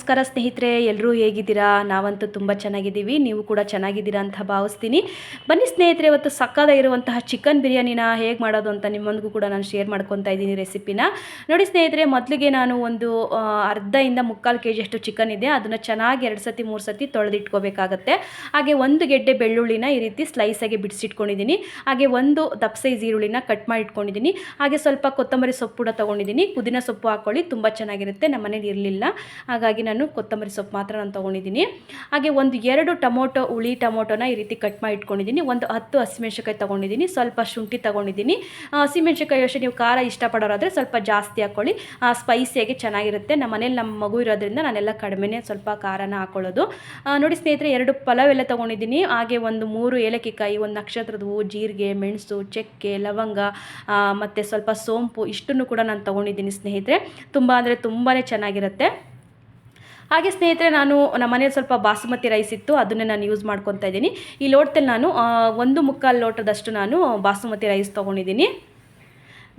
ನಮಸ್ಕಾರ ಸ್ನೇಹಿತರೆ, ಎಲ್ಲರೂ ಹೇಗಿದ್ದೀರಾ? ನಾವಂತೂ ತುಂಬ ಚೆನ್ನಾಗಿದ್ದೀವಿ. ನೀವು ಕೂಡ ಚೆನ್ನಾಗಿದ್ದೀರಾ ಅಂತ ಭಾವಿಸ್ತೀನಿ. ಬನ್ನಿ ಸ್ನೇಹಿತರೆ, ಇವತ್ತು ಸಕ್ಕತ್ತಾಗಿರುವಂತಹ ಚಿಕನ್ ಬಿರಿಯಾನಿನ ಹೇಗೆ ಮಾಡೋದು ಅಂತ ನಿಮ್ಮೊಂದಿಗೂ ಕೂಡ ನಾನು ಶೇರ್ ಮಾಡ್ಕೊತಾ ಇದ್ದೀನಿ ರೆಸಿಪಿನ. ನೋಡಿ ಸ್ನೇಹಿತರೆ, ಮೊದಲಿಗೆ ನಾನು ಒಂದು ಅರ್ಧದಿಂದ ಮುಕ್ಕಾಲು ಕೆಜಿ ಅಷ್ಟು ಚಿಕನ್ ಇದೆ, ಅದನ್ನು ಚೆನ್ನಾಗಿ 2 ಸತಿ 3 ಸತಿ ತೊಳೆದಿಟ್ಕೋಬೇಕಾಗತ್ತೆ. ಹಾಗೆ ಒಂದು ಗೆಡ್ಡೆ ಬೆಳ್ಳುಳ್ಳಿನ ಈ ರೀತಿ ಸ್ಲೈಸಾಗಿ ಬಿಡಿಸಿಟ್ಕೊಂಡಿದ್ದೀನಿ. ಹಾಗೆ ಒಂದು ದಪ್ಪ ಸೈಜ್ ಈರುಳ್ಳಿನ ಕಟ್ ಮಾಡಿ ಇಟ್ಕೊಂಡಿದ್ದೀನಿ. ಹಾಗೆ ಸ್ವಲ್ಪ ಕೊತ್ತಂಬರಿ ಸೊಪ್ಪು ಕೂಡ ತೊಗೊಂಡಿದ್ದೀನಿ. ಪುದೀನ ಸೊಪ್ಪು ಹಾಕ್ಕೊಳ್ಳಿ, ತುಂಬ ಚೆನ್ನಾಗಿರುತ್ತೆ. ನಮ್ಮ ಮನೇಲಿ ಇರಲಿಲ್ಲ, ಹಾಗಾಗಿ ನಾನು ಕೊತ್ತಂಬರಿ ಸೊಪ್ಪು ಮಾತ್ರ ನಾನು ತೊಗೊಂಡಿದ್ದೀನಿ. ಹಾಗೆ ಒಂದು 2 ಹುಳಿ ಟೊಮೊಟೊನ ಈ ರೀತಿ ಕಟ್ ಮಾಡಿ ಇಟ್ಕೊಂಡಿದ್ದೀನಿ. ಒಂದು 10 ಹಸಿಮೆಣ್ಸಿನ್ಕಾಯಿ ತೊಗೊಂಡಿದ್ದೀನಿ. ಸ್ವಲ್ಪ ಶುಂಠಿ ತೊಗೊಂಡಿದ್ದೀನಿ. ಹಸಿಮೆಣ್ಸಿನ್ಕಾಯಿ ಅಷ್ಟೇ ನೀವು ಖಾರ ಇಷ್ಟಪಡೋರಾದರೆ ಸ್ವಲ್ಪ ಜಾಸ್ತಿ ಹಾಕ್ಕೊಳ್ಳಿ, ಸ್ಪೈಸಿಯಾಗಿ ಚೆನ್ನಾಗಿರುತ್ತೆ. ನಮ್ಮ ಮನೇಲಿ ನಮ್ಮ ಮಗು ಇರೋದ್ರಿಂದ ನಾನೆಲ್ಲ ಕಡಿಮೆನೇ ಸ್ವಲ್ಪ ಖಾರನ ಹಾಕ್ಕೊಳ್ಳೋದು. ನೋಡಿ ಸ್ನೇಹಿತರೆ, 2 ಪಲಾವ್ ಎಲೆ ತೊಗೊಂಡಿದ್ದೀನಿ. ಹಾಗೆ ಒಂದು 3 ಏಲಕ್ಕಿಕಾಯಿ, ಒಂದು ನಕ್ಷತ್ರದ ಹೂವು, ಜೀರಿಗೆ, ಮೆಣಸು, ಚಕ್ಕೆ, ಲವಂಗ ಮತ್ತು ಸ್ವಲ್ಪ ಸೋಂಪು ಇಷ್ಟನ್ನು ಕೂಡ ನಾನು ತೊಗೊಂಡಿದ್ದೀನಿ ಸ್ನೇಹಿತರೆ. ತುಂಬ ಅಂದರೆ ತುಂಬಾ ಚೆನ್ನಾಗಿರುತ್ತೆ. ಹಾಗೆ ಸ್ನೇಹಿತರೆ, ನಾನು ನಮ್ಮ ಮನೇಲಿ ಸ್ವಲ್ಪ ಬಾಸುಮತಿ ರೈಸ್ ಇತ್ತು, ಅದನ್ನೇ ನಾನು ಯೂಸ್ ಮಾಡ್ಕೊತಾ ಇದ್ದೀನಿ. ಈ ಲೋಟದಲ್ಲಿ ನಾನು 1/4 ಲೋಟದಷ್ಟು ನಾನು ಬಾಸುಮತಿ ರೈಸ್ ತೊಗೊಂಡಿದ್ದೀನಿ.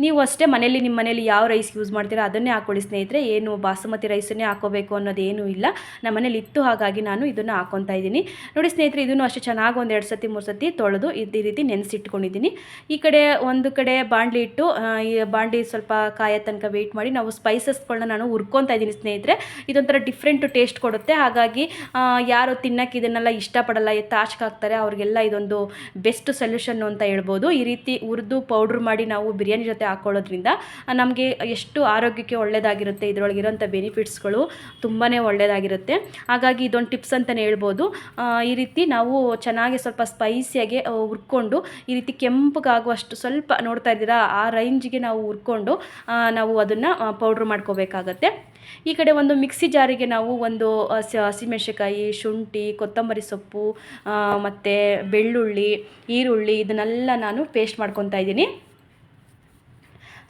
ನೀವು ಅಷ್ಟೇ ಮನೇಲಿ ನಿಮ್ಮ ಮನೇಲಿ ಯಾವ ರೈಸ್ ಯೂಸ್ ಮಾಡ್ತೀರಾ ಅದನ್ನೇ ಹಾಕ್ಕೊಳ್ಳಿ ಸ್ನೇಹಿತರೆ. ಏನು ಬಾಸುಮತಿ ರೈಸನ್ನೇ ಹಾಕೋಬೇಕು ಅನ್ನೋದೇನೂ ಇಲ್ಲ, ನಮ್ಮ ಮನೇಲಿ ಇತ್ತು, ಹಾಗಾಗಿ ನಾನು ಇದನ್ನು ಹಾಕ್ಕೊತಾ ಇದ್ದೀನಿ. ನೋಡಿ ಸ್ನೇಹಿತರೆ, ಇದನ್ನು ಅಷ್ಟೇ ಚೆನ್ನಾಗಿ ಒಂದು 2 ಸತಿ 3 ಸತಿ ತೊಳೆದು ಈ ರೀತಿ ನೆನೆಸಿಟ್ಕೊಂಡಿದ್ದೀನಿ. ಈ ಕಡೆ ಒಂದು ಕಡೆ ಬಾಣಲಿ ಇಟ್ಟು, ಈ ಬಾಣಲಿ ಸ್ವಲ್ಪ ಕಾಯೋ ತನಕ ವೆಯ್ಟ್ ಮಾಡಿ ನಾವು ಸ್ಪೈಸಸ್ಗಳನ್ನ ನಾನು ಹುರ್ಕೊತಾ ಇದ್ದೀನಿ ಸ್ನೇಹಿತರೆ. ಇದೊಂಥರ ಡಿಫ್ರೆಂಟು ಟೇಸ್ಟ್ ಕೊಡುತ್ತೆ. ಹಾಗಾಗಿ ಯಾರು ತಿನ್ನೋಕ್ಕೆ ಇದನ್ನೆಲ್ಲ ಇಷ್ಟಪಡಲ್ಲ, ತಾಚ್ಗೆ ಹಾಕ್ತಾರೆ, ಅವ್ರಿಗೆಲ್ಲ ಇದೊಂದು ಬೆಸ್ಟ್ ಸೊಲ್ಯೂಷನ್ನು ಅಂತ ಹೇಳ್ಬೋದು. ಈ ರೀತಿ ಹುರಿದು ಪೌಡ್ರ್ ಮಾಡಿ ನಾವು ಬಿರಿಯಾನಿ ಜೊತೆ ಹಾಕ್ಕೊಳ್ಳೋದ್ರಿಂದ ನಮಗೆ ಎಷ್ಟು ಆರೋಗ್ಯಕ್ಕೆ ಒಳ್ಳೆಯದಾಗಿರುತ್ತೆ. ಇದರೊಳಗಿರೋಂಥ ಬೆನಿಫಿಟ್ಸ್ಗಳು ತುಂಬಾ ಒಳ್ಳೆಯದಾಗಿರುತ್ತೆ. ಹಾಗಾಗಿ ಇದೊಂದು ಟಿಪ್ಸ್ ಅಂತಲೇ ಹೇಳ್ಬೋದು. ಈ ರೀತಿ ನಾವು ಚೆನ್ನಾಗಿ ಸ್ವಲ್ಪ ಸ್ಪೈಸಿಯಾಗಿ ಹುರ್ಕೊಂಡು ಈ ರೀತಿ ಕೆಂಪಗಾಗುವಷ್ಟು ಸ್ವಲ್ಪ ನೋಡ್ತಾ ಇದ್ದೀರಾ, ಆ ರೇಂಜಿಗೆ ನಾವು ಹುರ್ಕೊಂಡು ನಾವು ಅದನ್ನು ಪೌಡ್ರ್ ಮಾಡ್ಕೋಬೇಕಾಗತ್ತೆ. ಈ ಕಡೆ ಒಂದು ಮಿಕ್ಸಿ ಜಾರಿಗೆ ನಾವು ಒಂದು ಹಸಿಮೆಣ್ಸಿನ್ಕಾಯಿ, ಶುಂಠಿ, ಕೊತ್ತಂಬರಿ ಸೊಪ್ಪು ಮತ್ತು ಬೆಳ್ಳುಳ್ಳಿ, ಈರುಳ್ಳಿ ಇದನ್ನೆಲ್ಲ ನಾನು ಪೇಸ್ಟ್ ಮಾಡ್ಕೊತಾ ಇದ್ದೀನಿ.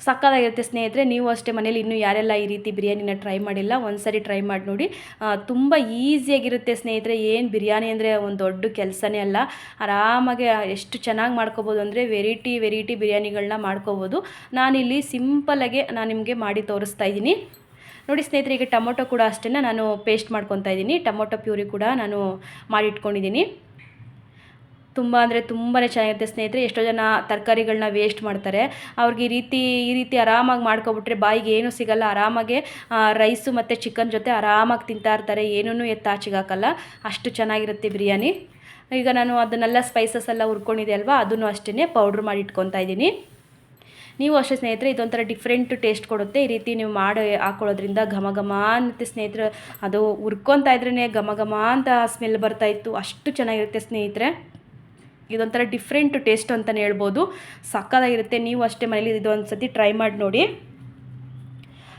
ಸಕ್ಕತ್ತಾಗಿರುತ್ತೆ ಸ್ನೇಹಿತರೆ. ನೀವು ಅಷ್ಟೇ ಮನೇಲಿ ಇನ್ನೂ ಯಾರೆಲ್ಲ ಈ ರೀತಿ ಬಿರಿಯಾನಿನ ಟ್ರೈ ಮಾಡಿಲ್ಲ, ಒಂದು ಸರಿ ಟ್ರೈ ಮಾಡಿ ನೋಡಿ. ತುಂಬ ಈಸಿಯಾಗಿರುತ್ತೆ ಸ್ನೇಹಿತರೆ. ಏನು ಬಿರಿಯಾನಿ ಅಂದರೆ ಒಂದು ದೊಡ್ಡ ಕೆಲಸನೇ ಅಲ್ಲ. ಆರಾಮಾಗಿ ಎಷ್ಟು ಚೆನ್ನಾಗಿ ಮಾಡ್ಕೋಬೋದು ಅಂದರೆ ವೆರೈಟಿ ಬಿರಿಯಾನಿಗಳನ್ನ ಮಾಡ್ಕೋಬೋದು. ನಾನಿಲ್ಲಿ ಸಿಂಪಲ್ಲಾಗೆ ನಾನು ನಿಮಗೆ ಮಾಡಿ ತೋರಿಸ್ತಾ ಇದ್ದೀನಿ. ನೋಡಿ ಸ್ನೇಹಿತರೆ, ಈಗ ಟೊಮೊಟೊ ಕೂಡ ಅಷ್ಟೇ ನಾನು ಪೇಸ್ಟ್ ಮಾಡ್ಕೊತಾ ಇದ್ದೀನಿ. ಟೊಮೊಟೊ ಪ್ಯೂರಿ ಕೂಡ ನಾನು ಮಾಡಿಟ್ಕೊಂಡಿದ್ದೀನಿ. ತುಂಬ ಅಂದರೆ ತುಂಬಾ ಚೆನ್ನಾಗಿರುತ್ತೆ ಸ್ನೇಹಿತರೆ. ಎಷ್ಟೋ ಜನ ತರಕಾರಿಗಳನ್ನ ವೇಸ್ಟ್ ಮಾಡ್ತಾರೆ, ಅವ್ರಿಗೆ ಈ ರೀತಿ ಆರಾಮಾಗಿ ಮಾಡ್ಕೊಬಿಟ್ರೆ ಬಾಯಿಗೆ ಏನೂ ಸಿಗಲ್ಲ. ಆರಾಮಾಗೆ ರೈಸು ಮತ್ತು ಚಿಕನ್ ಜೊತೆ ಆರಾಮಾಗಿ ತಿಂತಾ ಇರ್ತಾರೆ, ಏನೂ ಎತ್ತಾಚಿಗೆ ಹಾಕಲ್ಲ, ಅಷ್ಟು ಚೆನ್ನಾಗಿರುತ್ತೆ ಬಿರಿಯಾನಿ. ಈಗ ನಾನು ಅದನ್ನೆಲ್ಲ ಸ್ಪೈಸಸ್ ಎಲ್ಲ ಹುರ್ಕೊಂಡಿದೆ ಅಲ್ವಾ, ಅದನ್ನು ಅಷ್ಟೇ ಪೌಡ್ರ್ ಮಾಡಿ ಇಟ್ಕೊತಾ ಇದ್ದೀನಿ. ನೀವು ಅಷ್ಟೇ ಸ್ನೇಹಿತರೆ, ಇದೊಂಥರ ಡಿಫ್ರೆಂಟ್ ಟೇಸ್ಟ್ ಕೊಡುತ್ತೆ. ಈ ರೀತಿ ನೀವು ಮಾಡಿ ಹಾಕ್ಕೊಳ್ಳೋದ್ರಿಂದ ಘಮ ಘಮ ಅನ್ನುತ್ತೆ ಸ್ನೇಹಿತರೆ. ಅದು ಹುರ್ಕೊತಾ ಇದ್ರೇ ಘಮ ಘಮ ಅಂತ ಸ್ಮೆಲ್ ಬರ್ತಾಯಿತ್ತು, ಅಷ್ಟು ಚೆನ್ನಾಗಿರುತ್ತೆ ಸ್ನೇಹಿತರೆ. ಇದೊಂಥರ ಡಿಫ್ರೆಂಟ್ ಟೇಸ್ಟ್ ಅಂತಲೇ ಹೇಳ್ಬೋದು. ಸಕ್ಕತ್ತಾಗಿರುತ್ತೆ. ನೀವು ಅಷ್ಟೇ ಮನೇಲಿ ಇದೊಂದು ಸತಿ ಟ್ರೈ ಮಾಡಿ ನೋಡಿ.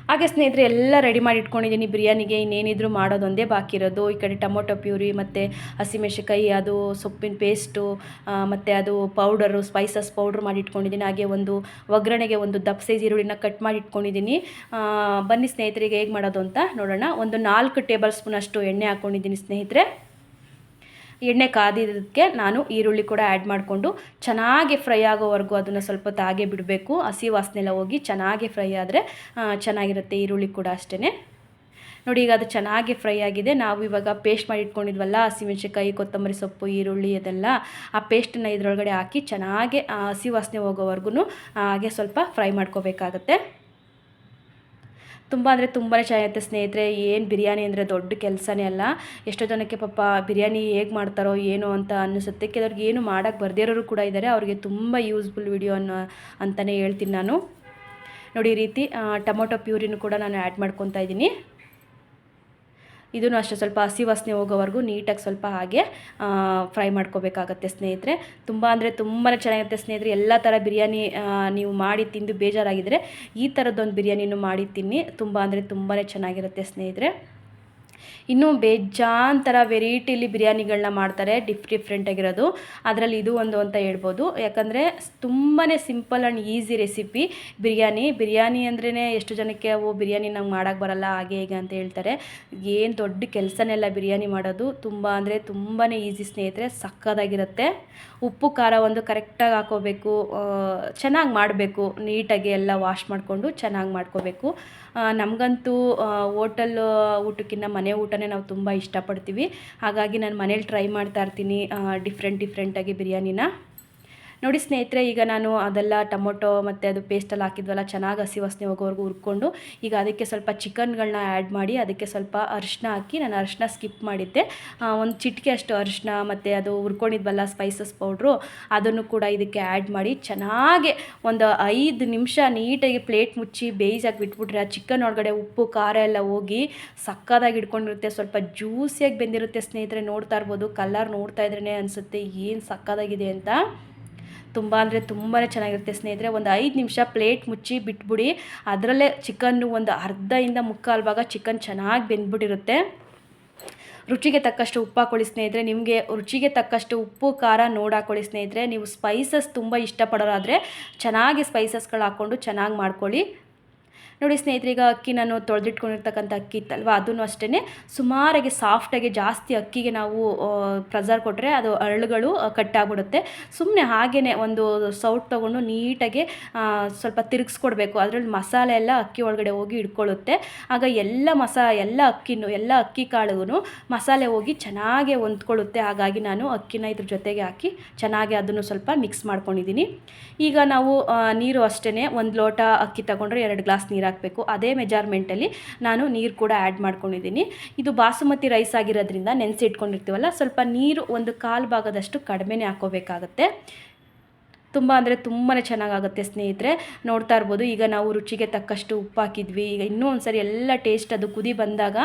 ಹಾಗೆ ಸ್ನೇಹಿತರೆ, ಎಲ್ಲ ರೆಡಿ ಮಾಡಿ ಇಟ್ಕೊಂಡಿದ್ದೀನಿ ಬಿರಿಯಾನಿಗೆ. ಇನ್ನೇನಿದ್ರು ಮಾಡೋದೊಂದೇ ಬಾಕಿ ಇರೋದು. ಈ ಕಡೆ ಟೊಮೊಟೊ ಪ್ಯೂರಿ ಮತ್ತು ಹಸಿಮೆಣ್ಸಿನ್ಕಾಯಿ, ಅದು ಸೊಪ್ಪಿನ ಪೇಸ್ಟು ಮತ್ತು ಅದು ಪೌಡರು, ಸ್ಪೈಸಸ್ ಪೌಡ್ರ್ ಮಾಡಿ ಇಟ್ಕೊಂಡಿದ್ದೀನಿ. ಹಾಗೆ ಒಂದು ಒಗ್ಗರಣೆಗೆ ಒಂದು ದಪ್ಪ ಸೈಜ್ ಈರುಳ್ಳಿನ ಕಟ್ ಮಾಡಿ ಇಟ್ಕೊಂಡಿದ್ದೀನಿ. ಬನ್ನಿ ಸ್ನೇಹಿತರಿಗೆ ಹೇಗೆ ಮಾಡೋದು ಅಂತ ನೋಡೋಣ. ಒಂದು 4 ಟೇಬಲ್ ಸ್ಪೂನ್ ಅಷ್ಟು ಎಣ್ಣೆ ಹಾಕ್ಕೊಂಡಿದ್ದೀನಿ ಸ್ನೇಹಿತರೆ. ಎಣ್ಣೆ ಕಾದಿದ್ದಕ್ಕೆ ನಾನು ಈರುಳ್ಳಿ ಕೂಡ ಆ್ಯಡ್ ಮಾಡಿಕೊಂಡು ಚೆನ್ನಾಗಿ ಫ್ರೈ ಆಗೋವರೆಗೂ ಅದನ್ನು ಸ್ವಲ್ಪ ತಾಗೆ ಬಿಡಬೇಕು. ಹಸಿ ವಾಸನೆ ಎಲ್ಲ ಹೋಗಿ ಚೆನ್ನಾಗಿ ಫ್ರೈ ಆದರೆ ಚೆನ್ನಾಗಿರುತ್ತೆ. ಈರುಳ್ಳಿ ಕೂಡ ಅಷ್ಟೇ. ನೋಡಿ, ಈಗ ಅದು ಚೆನ್ನಾಗಿ ಫ್ರೈ ಆಗಿದೆ. ನಾವು ಇವಾಗ ಪೇಸ್ಟ್ ಮಾಡಿ ಇಟ್ಕೊಂಡಿದ್ವಲ್ಲ, ಹಸಿಮೆಣ್ಸಿನ್ಕಾಯಿ, ಕೊತ್ತಂಬರಿ ಸೊಪ್ಪು, ಈರುಳ್ಳಿ ಅದೆಲ್ಲ, ಆ ಪೇಸ್ಟನ್ನು ಇದರೊಳಗಡೆ ಹಾಕಿ ಚೆನ್ನಾಗಿ ಹಸಿ ವಾಸನೆ ಹೋಗೋವರೆಗೂ ಹಾಗೆ ಸ್ವಲ್ಪ ಫ್ರೈ ಮಾಡ್ಕೋಬೇಕಾಗತ್ತೆ. ತುಂಬ ಅಂದರೆ ತುಂಬಾ ಚೆನ್ನಾಗಿರುತ್ತೆ ಸ್ನೇಹಿತರೆ. ಏನು ಬಿರಿಯಾನಿ ಅಂದರೆ ದೊಡ್ಡ ಕೆಲಸನೇ ಅಲ್ಲ. ಎಷ್ಟೋ ಜನಕ್ಕೆ ಪಾಪ ಬಿರಿಯಾನಿ ಹೇಗೆ ಮಾಡ್ತಾರೋ ಏನೋ ಅಂತ ಅನ್ನಿಸುತ್ತೆ. ಕೆಲವ್ರಿಗೆ ಏನು ಮಾಡೋಕ್ಕೆ ಬರ್ದಿರೋರು ಕೂಡ ಇದ್ದಾರೆ, ಅವ್ರಿಗೆ ತುಂಬ ಯೂಸ್ಫುಲ್ ವಿಡಿಯೋ ಅಂತಲೇ ಹೇಳ್ತೀನಿ ನಾನು. ನೋಡಿ, ಈ ರೀತಿ ಟೊಮೊಟೊ ಪ್ಯೂರಿನೂ ಕೂಡ ನಾನು ಆ್ಯಡ್ ಮಾಡ್ಕೊತಾ ಇದ್ದೀನಿ. ಇದನ್ನು ಅಷ್ಟೇ ಸ್ವಲ್ಪ ಹಸಿ ವಾಸನೆ ಹೋಗೋವರೆಗೂ ನೀಟಾಗಿ ಸ್ವಲ್ಪ ಹಾಗೆ ಫ್ರೈ ಮಾಡ್ಕೋಬೇಕಾಗತ್ತೆ ಸ್ನೇಹಿತರೆ. ತುಂಬ ಅಂದರೆ ತುಂಬಾ ಚೆನ್ನಾಗಿರುತ್ತೆ ಸ್ನೇಹಿತರೆ. ಎಲ್ಲ ಥರ ಬಿರಿಯಾನಿ ನೀವು ಮಾಡಿ ತಿಂದು ಬೇಜಾರಾಗಿದ್ದರೆ ಈ ಥರದ್ದೊಂದು ಬಿರಿಯಾನಿನೂ ಮಾಡಿ ತಿನ್ನಿ. ತುಂಬ ಅಂದರೆ ತುಂಬಾ ಚೆನ್ನಾಗಿರುತ್ತೆ ಸ್ನೇಹಿತರೆ. ಇನ್ನೂ ಬೇಜಾನ್ ಥರ ವೆರೈಟಿಲಿ ಬಿರಿಯಾನಿಗಳನ್ನ ಮಾಡ್ತಾರೆ, ಡಿಫ್ರೆಂಟಾಗಿರೋದು. ಅದರಲ್ಲಿ ಇದು ಒಂದು ಅಂತ ಹೇಳ್ಬೋದು. ಯಾಕಂದರೆ ತುಂಬಾ simple and easy recipe biryani ಅಂದ್ರೇ ಎಷ್ಟು ಜನಕ್ಕೆ ಬಿರಿಯಾನಿ ನಂಗೆ ಮಾಡೋಕ್ಕೆ ಬರಲ್ಲ ಹಾಗೆ ಹೀಗೆ ಅಂತ ಹೇಳ್ತಾರೆ. ಏನು ದೊಡ್ಡ ಕೆಲಸನೆಲ್ಲ ಬಿರಿಯಾನಿ ಮಾಡೋದು. ತುಂಬ ಅಂದರೆ ತುಂಬಾ ಈಸಿ ಸ್ನೇಹಿತರೆ. ಸಕ್ಕತ್ತಾಗಿರುತ್ತೆ. ಉಪ್ಪು ಖಾರ ಒಂದು ಕರೆಕ್ಟಾಗಿ ಹಾಕೋಬೇಕು, ಚೆನ್ನಾಗಿ ಮಾಡಬೇಕು, ನೀಟಾಗಿ ಎಲ್ಲ ವಾಶ್ ಮಾಡಿಕೊಂಡು ಚೆನ್ನಾಗಿ ಮಾಡ್ಕೋಬೇಕು. ನಮಗಂತೂ ಹೋಟೆಲ್ ಊಟಕ್ಕಿಂತ ಮನೆ ಊಟನೇ ನಾವು ತುಂಬ ಇಷ್ಟಪಡ್ತೀವಿ. ಹಾಗಾಗಿ ನಾನು ಮನೇಲಿ ಟ್ರೈ ಮಾಡ್ತಾ ಇರ್ತೀನಿ ಡಿಫ್ರೆಂಟಾಗಿ ಬಿರಿಯಾನಿನ. ನೋಡಿ ಸ್ನೇಹಿತರೆ, ಈಗ ನಾನು ಅದೆಲ್ಲ ಟೊಮೊಟೊ ಮತ್ತು ಅದು ಪೇಸ್ಟಲ್ಲಿ ಹಾಕಿದ್ವಲ್ಲ, ಚೆನ್ನಾಗಿ ಹಸಿ ವಾಸನೆ ಹೋಗೋವರೆಗೂ ಹುರ್ಕೊಂಡು ಈಗ ಅದಕ್ಕೆ ಸ್ವಲ್ಪ ಚಿಕನ್ಗಳನ್ನ ಆ್ಯಡ್ ಮಾಡಿ ಅದಕ್ಕೆ ಸ್ವಲ್ಪ ಅರಿಶಿನ ಹಾಕಿ, ನಾನು ಅರಿಶಿನ ಸ್ಕಿಪ್ ಮಾಡಿದ್ದೆ, ಒಂದು ಚಿಟಿಕೆ ಅಷ್ಟು ಅರಿಶಿನ ಮತ್ತು ಅದು ಹುರ್ಕೊಂಡಿದ್ವಲ್ಲ ಸ್ಪೈಸಸ್ ಪೌಡ್ರು, ಅದನ್ನು ಕೂಡ ಇದಕ್ಕೆ ಆ್ಯಡ್ ಮಾಡಿ ಚೆನ್ನಾಗಿ ಒಂದು 5 ನಿಮಿಷ ನೀಟಾಗಿ ಪ್ಲೇಟ್ ಮುಚ್ಚಿ ಬೇಯಿಸಾಕಿ ಬಿಟ್ಬಿಟ್ರೆ ಆ ಚಿಕನ್ ಒಳಗಡೆ ಉಪ್ಪು ಖಾರ ಎಲ್ಲ ಹೋಗಿ ಸಕ್ಕದಾಗಿ ಹಿಡ್ಕೊಂಡಿರುತ್ತೆ. ಸ್ವಲ್ಪ ಜ್ಯೂಸಿಯಾಗಿ ಬೆಂದಿರುತ್ತೆ ಸ್ನೇಹಿತರೆ. ನೋಡ್ತಾ ಇರ್ಬೋದು, ಕಲರ್ ನೋಡ್ತಾ ಇದ್ರೇ ಅನಿಸುತ್ತೆ ಏನು ಸಕ್ಕದಾಗಿದೆ ಅಂತ. ತುಂಬ ಅಂದರೆ ತುಂಬಾ ಚೆನ್ನಾಗಿರುತ್ತೆ ಸ್ನೇಹಿತರೆ. ಒಂದು 5 ನಿಮಿಷ ಪ್ಲೇಟ್ ಮುಚ್ಚಿ ಬಿಟ್ಬಿಡಿ, ಅದರಲ್ಲೇ ಚಿಕನ್ನು ಒಂದು ಅರ್ಧದಿಂದ ಮುಕ್ಕಾಲು ಭಾಗ ಚಿಕನ್ ಚೆನ್ನಾಗಿ ಬೆಂದ್ಬಿಟ್ಟಿರುತ್ತೆ. ರುಚಿಗೆ ತಕ್ಕಷ್ಟು ಉಪ್ಪು ಹಾಕೊಳ್ಳಿ ಸ್ನೇಹಿತರೆ. ನಿಮಗೆ ರುಚಿಗೆ ತಕ್ಕಷ್ಟು ಉಪ್ಪು ಖಾರ ನೋಡಿ ಹಾಕೊಳ್ಳಿ ಸ್ನೇಹಿತರೆ. ನೀವು ಸ್ಪೈಸಸ್ ತುಂಬ ಇಷ್ಟಪಡೋರಾದರೆ ಚೆನ್ನಾಗಿ ಸ್ಪೈಸಸ್ಗಳು ಹಾಕ್ಕೊಂಡು ಚೆನ್ನಾಗಿ ಮಾಡ್ಕೊಳ್ಳಿ. ನೋಡಿ ಸ್ನೇಹಿತರೆ, ಈಗ ಅಕ್ಕಿ ನಾನು ತೊಳೆದಿಟ್ಕೊಂಡಿರ್ತಕ್ಕಂಥ ಅಕ್ಕಿ ಇತ್ತಲ್ವ, ಅದನ್ನು ಅಷ್ಟೇ ಸುಮಾರಾಗಿ ಸಾಫ್ಟಾಗಿ, ಜಾಸ್ತಿ ಅಕ್ಕಿಗೆ ನಾವು ಪ್ರೆಸರ್ ಕೊಟ್ಟರೆ ಅದು ಅರಳುಗಳು ಕಟ್ಟಾಗ್ಬಿಡುತ್ತೆ. ಸುಮ್ಮನೆ ಹಾಗೇ ಒಂದು ಸೌಟ್ ತೊಗೊಂಡು ನೀಟಾಗಿ ಸ್ವಲ್ಪ ತಿರುಗಿಸ್ಕೊಡ್ಬೇಕು. ಅದರಲ್ಲಿ ಮಸಾಲೆ ಎಲ್ಲ ಅಕ್ಕಿ ಒಳಗಡೆ ಹೋಗಿ ಹಿಡ್ಕೊಳ್ಳುತ್ತೆ. ಆಗ ಎಲ್ಲ ಅಕ್ಕಿ ಕಾಳಿಗೂ ಮಸಾಲೆ ಹೋಗಿ ಚೆನ್ನಾಗಿ ಹೊಂದ್ಕೊಳ್ಳುತ್ತೆ. ಹಾಗಾಗಿ ನಾನು ಅಕ್ಕಿನ ಇದ್ರ ಜೊತೆಗೆ ಹಾಕಿ ಚೆನ್ನಾಗಿ ಅದನ್ನು ಸ್ವಲ್ಪ ಮಿಕ್ಸ್ ಮಾಡ್ಕೊಂಡಿದ್ದೀನಿ. ಈಗ ನಾವು ನೀರು ಅಷ್ಟೇ, 1 ಲೋಟ ಅಕ್ಕಿ ತಗೊಂಡ್ರೆ 2 ಗ್ಲಾಸ್ ನೀರು ಹಾಕಬೇಕು. ಅದೇ ಮೆಜರ್ಮೆಂಟಲ್ಲಿ ನಾನು ನೀರು ಕೂಡ ಆ್ಯಡ್ ಮಾಡ್ಕೊಂಡಿದ್ದೀನಿ. ಇದು ಬಾಸುಮತಿ ರೈಸ್ ಆಗಿರೋದ್ರಿಂದ ನೆನೆಸಿ ಇಟ್ಕೊಂಡಿರ್ತೀವಲ್ಲ, ಸ್ವಲ್ಪ ನೀರು 1/4 ಭಾಗದಷ್ಟು ಕಡಿಮೆನೇ ಹಾಕೋಬೇಕಾಗತ್ತೆ. ತುಂಬ ಅಂದರೆ ತುಂಬಾ ಚೆನ್ನಾಗಾಗುತ್ತೆ ಸ್ನೇಹಿತರೆ. ನೋಡ್ತಾ ಇರ್ಬೋದು, ಈಗ ನಾವು ರುಚಿಗೆ ತಕ್ಕಷ್ಟು ಉಪ್ಪು ಹಾಕಿದ್ವಿ. ಈಗ ಇನ್ನೂ ಒಂದ್ಸರಿ ಎಲ್ಲ ಟೇಸ್ಟ್ ಅದು ಕುದಿ ಬಂದಾಗ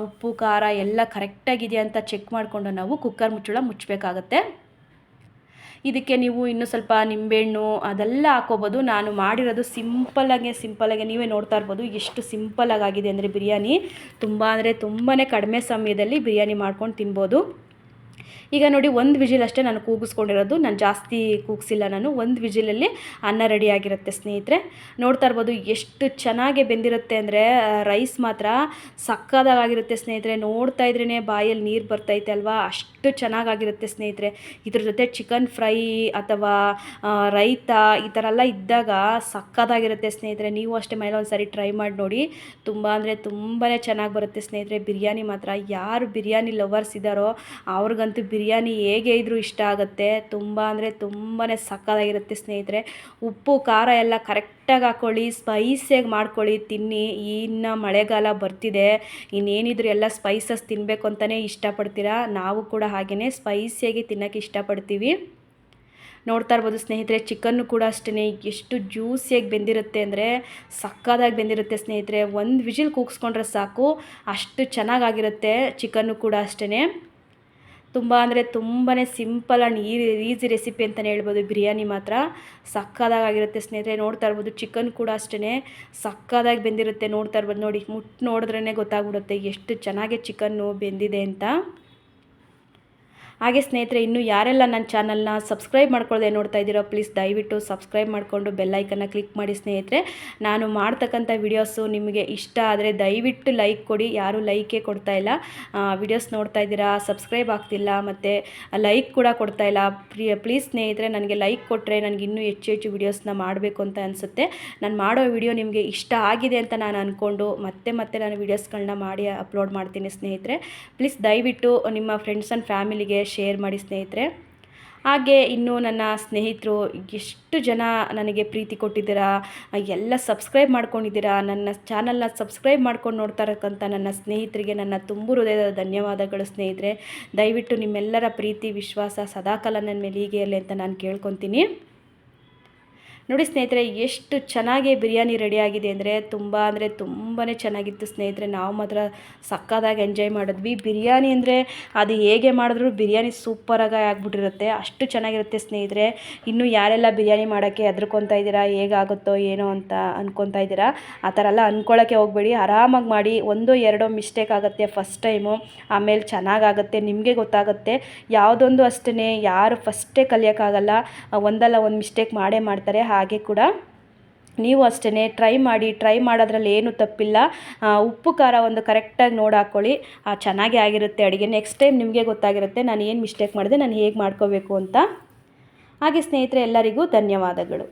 ಉಪ್ಪು ಖಾರ ಎಲ್ಲ ಕರೆಕ್ಟಾಗಿದೆಯಾ ಅಂತ ಚೆಕ್ ಮಾಡಿಕೊಂಡು ನಾವು ಕುಕ್ಕರ್ ಮುಚ್ಚಳ ಮುಚ್ಚಬೇಕಾಗತ್ತೆ. ಇದಕ್ಕೆ ನೀವು ಇನ್ನೂ ಸ್ವಲ್ಪ ನಿಂಬೆಹಣ್ಣು ಅದೆಲ್ಲ ಹಾಕೋಬೋದು. ನಾನು ಮಾಡಿರೋದು ಸಿಂಪಲ್ಲಾಗೆ ನೀವೇ ನೋಡ್ತಾ ಇರ್ಬೋದು ಎಷ್ಟು ಸಿಂಪಲ್ಲಾಗಿ ಆಗಿದೆ ಅಂದರೆ ಬಿರಿಯಾನಿ. ತುಂಬ ಅಂದರೆ ತುಂಬಾ ಕಡಿಮೆ ಸಮಯದಲ್ಲಿ ಬಿರಿಯಾನಿ ಮಾಡ್ಕೊಂಡು ತಿನ್ಬೋದು. ಈಗ ನೋಡಿ, 1 ವಿಜಿಲ್ ಅಷ್ಟೇ ನಾನು ಕೂಗಿಸ್ಕೊಂಡಿರೋದು, ನಾನು ಜಾಸ್ತಿ ಕೂಗಿಸಿಲ್ಲ. ನಾನು 1 ವಿಜಿಲಲ್ಲಿ ಅನ್ನ ರೆಡಿಯಾಗಿರುತ್ತೆ ಸ್ನೇಹಿತರೆ. ನೋಡ್ತಾ ಇರ್ಬೋದು ಎಷ್ಟು ಚೆನ್ನಾಗಿ ಬೆಂದಿರುತ್ತೆ ಅಂದರೆ ರೈಸ್ ಮಾತ್ರ ಸಕ್ಕದಾಗಿರುತ್ತೆ ಸ್ನೇಹಿತರೆ. ನೋಡ್ತಾ ಇದ್ರೇ ಬಾಯಲ್ಲಿ ನೀರು ಬರ್ತೈತೆ ಅಲ್ವಾ, ಅಷ್ಟು ಚೆನ್ನಾಗಿರುತ್ತೆ ಸ್ನೇಹಿತರೆ. ಇದ್ರ ಜೊತೆ ಚಿಕನ್ ಫ್ರೈ ಅಥವಾ ರೈತ ಈ ಥರ ಎಲ್ಲ ಇದ್ದಾಗ ಸಕ್ಕದಾಗಿರುತ್ತೆ ಸ್ನೇಹಿತರೆ. ನೀವು ಅಷ್ಟೇ ಮನೇಲಿ ಒಂದು ಸಾರಿ ಟ್ರೈ ಮಾಡಿ ನೋಡಿ. ತುಂಬ ಅಂದರೆ ತುಂಬಾ ಚೆನ್ನಾಗಿ ಬರುತ್ತೆ ಸ್ನೇಹಿತರೆ ಬಿರಿಯಾನಿ ಮಾತ್ರ. ಯಾರು ಬಿರಿಯಾನಿ ಲವರ್ಸ್ ಇದ್ದಾರೋ ಅವ್ರಿಗಂತೂ ಬಿರಿಯಾನಿ ಹೇಗೆ ಇದ್ರೂ ಇಷ್ಟ ಆಗುತ್ತೆ. ತುಂಬ ಅಂದರೆ ತುಂಬಾ ಸಕ್ಕತ್ತಾಗಿರುತ್ತೆ ಸ್ನೇಹಿತರೆ. ಉಪ್ಪು ಖಾರ ಎಲ್ಲ ಕರೆಕ್ಟಾಗಿ ಹಾಕ್ಕೊಳ್ಳಿ, ಸ್ಪೈಸಿಯಾಗಿ ಮಾಡ್ಕೊಳ್ಳಿ, ತಿನ್ನಿ. ಇನ್ನು ಮಳೆಗಾಲ ಬರ್ತಿದೆ, ಇನ್ನೇನಿದ್ರು ಎಲ್ಲ ಸ್ಪೈಸಸ್ ತಿನ್ನಬೇಕು ಅಂತಲೇ ಇಷ್ಟಪಡ್ತೀರಾ. ನಾವು ಕೂಡ ಹಾಗೆಯೇ ಸ್ಪೈಸಿಯಾಗಿ ತಿನ್ನೋಕ್ಕೆ ಇಷ್ಟಪಡ್ತೀವಿ. ನೋಡ್ತಾ ಇರ್ಬೋದು ಸ್ನೇಹಿತರೆ, ಚಿಕನ್ನು ಕೂಡ ಅಷ್ಟೇ ಎಷ್ಟು ಜ್ಯೂಸಿಯಾಗಿ ಬೆಂದಿರುತ್ತೆ ಅಂದರೆ ಸಕ್ಕದಾಗಿ ಬೆಂದಿರುತ್ತೆ ಸ್ನೇಹಿತರೆ. 1 ವಿಜಿಲ್ ಕೂಗಿಸ್ಕೊಂಡ್ರೆ ಸಾಕು, ಅಷ್ಟು ಚೆನ್ನಾಗಾಗಿರುತ್ತೆ. ಚಿಕನ್ನು ಕೂಡ ಅಷ್ಟೇ ತುಂಬ ಅಂದರೆ ತುಂಬಾ ಸಿಂಪಲ್ ಆ್ಯಂಡ್ ಈಸಿ ರೆಸಿಪಿ ಅಂತಲೇ ಹೇಳ್ಬೋದು. ಬಿರಿಯಾನಿ ಮಾತ್ರ ಸಕ್ಕದಾಗಿರುತ್ತೆ ಸ್ನೇಹಿತರೆ. ನೋಡ್ತಾ ಇರ್ಬೋದು, ಚಿಕನ್ ಕೂಡ ಅಷ್ಟೇ ಸಕ್ಕದಾಗಿ ಬೆಂದಿರುತ್ತೆ. ನೋಡ್ತಾ ಇರ್ಬೋದು, ನೋಡಿ ಮುಟ್ಟು ನೋಡಿದ್ರೇ ಗೊತ್ತಾಗ್ಬಿಡುತ್ತೆ ಎಷ್ಟು ಚೆನ್ನಾಗಿ ಚಿಕನ್ನು ಬೆಂದಿದೆ ಅಂತ. ಹಾಗೆ ಸ್ನೇಹಿತರೆ, ಇನ್ನೂ ಯಾರೆಲ್ಲ ನನ್ನ ಚಾನಲ್ನ ಸಬ್ಸ್ಕ್ರೈಬ್ ಮಾಡ್ಕೊಳ್ಳದೆ ನೋಡ್ತಾ ಇದ್ದೀರೋ ಪ್ಲೀಸ್ ದಯವಿಟ್ಟು ಸಬ್ಸ್ಕ್ರೈಬ್ ಮಾಡಿಕೊಂಡು ಬೆಲ್ಲೈಕನ್ನ ಕ್ಲಿಕ್ ಮಾಡಿ ಸ್ನೇಹಿತರೆ. ನಾನು ಮಾಡ್ತಕ್ಕಂಥ ವಿಡಿಯೋಸು ನಿಮಗೆ ಇಷ್ಟ ಆದರೆ ದಯವಿಟ್ಟು ಲೈಕ್ ಕೊಡಿ. ಯಾರೂ ಲೈಕೇ ಕೊಡ್ತಾ ಇಲ್ಲ. ವಿಡಿಯೋಸ್ ನೋಡ್ತಾ ಇದ್ದೀರಾ, ಸಬ್ಸ್ಕ್ರೈಬ್ ಆಗ್ತಿಲ್ಲ ಮತ್ತು ಲೈಕ್ ಕೂಡ ಕೊಡ್ತಾ ಇಲ್ಲ. ಪ್ಲೀಸ್ ಸ್ನೇಹಿತರೆ, ನನಗೆ ಲೈಕ್ ಕೊಟ್ಟರೆ ನನಗೆ ಇನ್ನೂ ಹೆಚ್ಚು ವಿಡಿಯೋಸ್ನ ಮಾಡಬೇಕು ಅಂತ ಅನಿಸುತ್ತೆ. ನಾನು ಮಾಡೋ ವಿಡಿಯೋ ನಿಮಗೆ ಇಷ್ಟ ಆಗಿದೆ ಅಂತ ನಾನು ಅಂದ್ಕೊಂಡು ಮತ್ತೆ ನಾನು ವೀಡಿಯೋಸ್ಗಳನ್ನ ಮಾಡಿ ಅಪ್ಲೋಡ್ ಮಾಡ್ತೀನಿ ಸ್ನೇಹಿತರೆ. ಪ್ಲೀಸ್ ದಯವಿಟ್ಟು ನಿಮ್ಮ ಫ್ರೆಂಡ್ಸ್ ಆ್ಯಂಡ್ ಫ್ಯಾಮಿಲಿಗೆ ಶೇರ್ ಮಾಡಿ ಸ್ನೇಹಿತರೆ. ಹಾಗೆ ಇನ್ನೂ ನನ್ನ ಸ್ನೇಹಿತರು ಎಷ್ಟು ಜನ ನನಗೆ ಪ್ರೀತಿ ಕೊಟ್ಟಿದ್ದೀರಾ, ಎಲ್ಲ ಸಬ್ಸ್ಕ್ರೈಬ್ ಮಾಡ್ಕೊಂಡಿದ್ದೀರಾ. ನನ್ನ ಚಾನಲ್ನ ಸಬ್ಸ್ಕ್ರೈಬ್ ಮಾಡ್ಕೊಂಡು ನೋಡ್ತಾ ಇರತಕ್ಕಂಥ ನನ್ನ ಸ್ನೇಹಿತರಿಗೆ ನನ್ನ ತುಂಬು ಹೃದಯದ ಧನ್ಯವಾದಗಳು ಸ್ನೇಹಿತರೆ. ದಯವಿಟ್ಟು ನಿಮ್ಮೆಲ್ಲರ ಪ್ರೀತಿ ವಿಶ್ವಾಸ ಸದಾಕಾಲ ನನ್ನ ಮೇಲೆ ಹೀಗೆ ಇರಲಿ ಅಂತ ನಾನು ಕೇಳ್ಕೊತೀನಿ. ನೋಡಿ ಸ್ನೇಹಿತರೆ, ಎಷ್ಟು ಚೆನ್ನಾಗಿ ಬಿರಿಯಾನಿ ರೆಡಿಯಾಗಿದೆ ಅಂದರೆ ತುಂಬಾ ಚೆನ್ನಾಗಿತ್ತು ಸ್ನೇಹಿತರೆ. ನಾವು ಮಾತ್ರ ಸಕ್ಕದಾಗಿ ಎಂಜಾಯ್ ಮಾಡಿದ್ವಿ. ಬಿರಿಯಾನಿ ಅಂದರೆ ಅದು ಹೇಗೆ ಮಾಡಿದ್ರು ಬಿರಿಯಾನಿ ಸೂಪರಾಗಿ ಆಗಿಬಿಟ್ಟಿರುತ್ತೆ, ಅಷ್ಟು ಚೆನ್ನಾಗಿರುತ್ತೆ ಸ್ನೇಹಿತರೆ. ಇನ್ನು ಯಾರೆಲ್ಲ ಬಿರಿಯಾನಿ ಮಾಡೋಕ್ಕೆ ಹೆದರ್ಕೊತಾ ಇದ್ದೀರಾ, ಹೇಗಾಗುತ್ತೋ ಏನೋ ಅಂತ ಅಂದ್ಕೊತಾ ಇದ್ದೀರಾ, ಆ ಥರ ಎಲ್ಲ ಅಂದ್ಕೊಳ್ಳೋಕ್ಕೆ ಹೋಗಬೇಡಿ. ಆರಾಮಾಗಿ ಮಾಡಿ. 1-2 ಮಿಸ್ಟೇಕ್ ಆಗುತ್ತೆ ಫಸ್ಟ್ ಟೈಮು, ಆಮೇಲೆ ಚೆನ್ನಾಗಾಗುತ್ತೆ, ನಿಮಗೆ ಗೊತ್ತಾಗುತ್ತೆ. ಯಾವುದೊಂದು ಅಷ್ಟೇ ಯಾರು ಫಸ್ಟೇ ಕಲಿಯೋಕ್ಕಾಗಲ್ಲ, ಒಂದಲ್ಲ ಒಂದು ಮಿಸ್ಟೇಕ್ ಮಾಡೇ ಮಾಡ್ತಾರೆ. ಹಾಗೆ ಕೂಡ ನೀವು ಅಷ್ಟೇ ಟ್ರೈ ಮಾಡೋದ್ರಲ್ಲಿ ಏನೂ ತಪ್ಪಿಲ್ಲ. ಉಪ್ಪು ಖಾರ ಒಂದು ಕರೆಕ್ಟಾಗಿ ನೋಡಿ ಹಾಕ್ಕೊಳ್ಳಿ, ಚೆನ್ನಾಗೇ ಆಗಿರುತ್ತೆ ಅಡುಗೆ. ನೆಕ್ಸ್ಟ್ ಟೈಮ್ ನಿಮಗೆ ಗೊತ್ತಾಗಿರುತ್ತೆ ನಾನು ಏನು ಮಿಸ್ಟೇಕ್ ಮಾಡಿದೆ, ನಾನು ಹೇಗೆ ಮಾಡ್ಕೋಬೇಕು ಅಂತ. ಹಾಗೆ ಸ್ನೇಹಿತರೆ, ಎಲ್ಲರಿಗೂ ಧನ್ಯವಾದಗಳು.